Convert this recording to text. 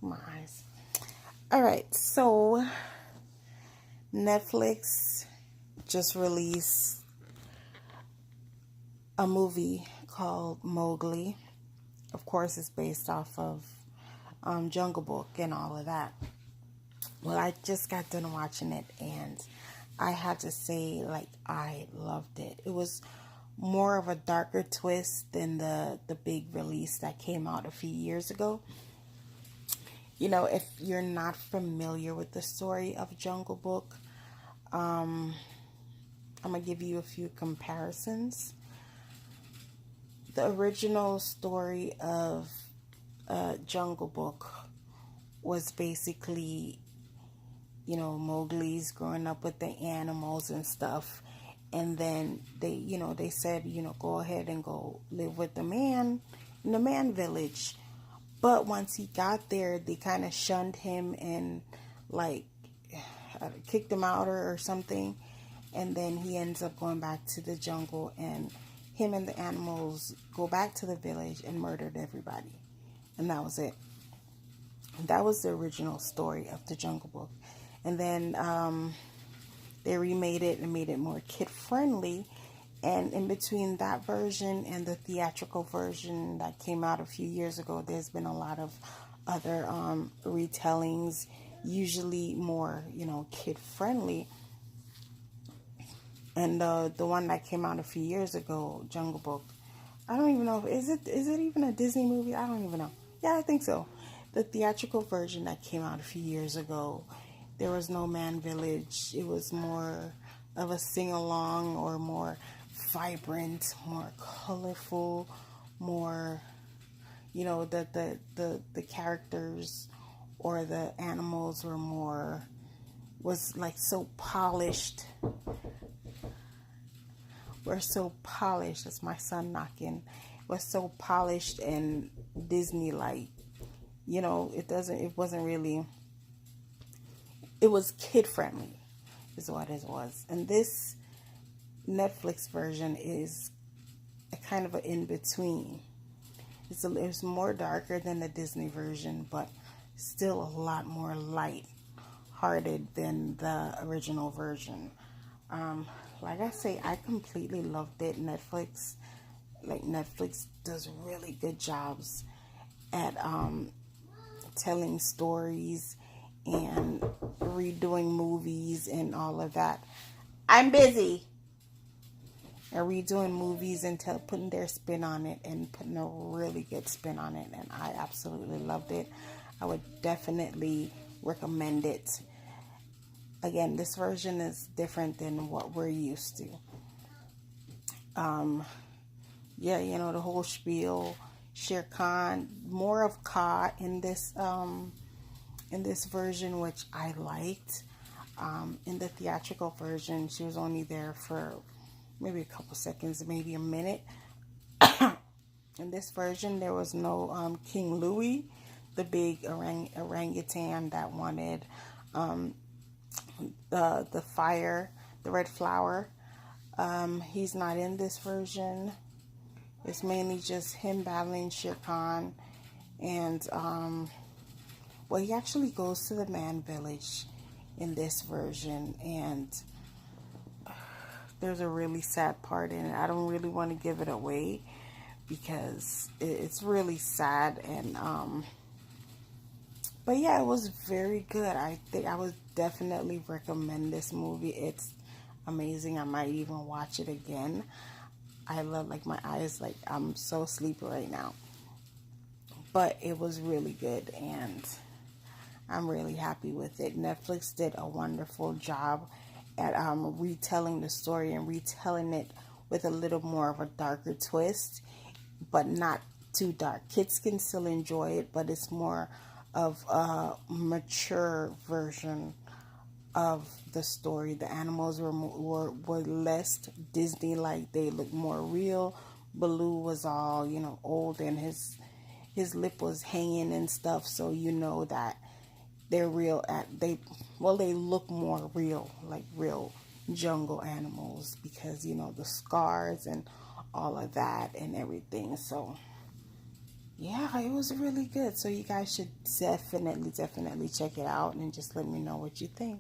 my eyes. All right, so Netflix just released a movie called Mowgli. Of course, it's based off of Jungle Book and all of that. Well, I just got done watching it, and I had to say, like, I loved it. It was more of a darker twist than the big release that came out a few years ago. You know, if you're not familiar with the story of Jungle Book, I'm gonna give you a few comparisons. The original story of Jungle Book was basically, Mowgli's growing up with the animals and stuff. And then they said, go ahead and go live with the man in the man village. But once he got there, they kind of shunned him and like kicked him out or something. And then he ends up going back to the jungle, and him and the animals go back to the village and murdered everybody. And that was it. That was the original story of the Jungle Book. And then they remade it and made it more kid friendly. And in between that version and the theatrical version that came out a few years ago, there's been a lot of other retellings, usually more, kid friendly. And the one that came out a few years ago, Jungle Book, I don't even know, is it even a Disney movie? I don't even know. Yeah, I think so. The theatrical version that came out a few years ago, there was no man village. It was more of a sing-along, or more vibrant, more colorful, more, the characters or the animals was like so polished. We're so polished. That's my son knocking. Was so polished and Disney-like. It wasn't really, it was kid-friendly is what it was. And this Netflix version is a kind of an in-between. It's more darker than the Disney version, but still a lot more light-hearted than the original version. Like I say, I completely loved it. Netflix does really good jobs at telling stories and redoing movies and all of that. I'm busy. And redoing movies and putting their spin on it, and putting a really good spin on it. And I absolutely loved it. I would definitely recommend it. Again, this version is different than what we're used to. The whole spiel. Shere Khan, more of Ka in this version, which I liked. In the theatrical version, she was only there for maybe a couple seconds, maybe a minute. In this version, there was no King Louis, the big orangutan that wanted the fire, the red flower. He's not in this version. It's mainly just him battling Shere Khan. And, he actually goes to the man village in this version. And there's a really sad part in it. I don't really want to give it away because it's really sad. And, but yeah, it was very good. I think I would definitely recommend this movie. It's amazing. I might even watch it again. I love, my eyes, I'm so sleepy right now. But it was really good, and I'm really happy with it. Netflix did a wonderful job at retelling the story and retelling it with a little more of a darker twist, but not too dark. Kids can still enjoy it, but it's more of a mature version of the story. The animals were less Disney-like. They looked more real. Baloo was all, old, and his lip was hanging and stuff, so that they're real. They look more real, like real jungle animals, because the scars and all of that and everything. So yeah, it was really good. So you guys should definitely check it out and just let me know what you think.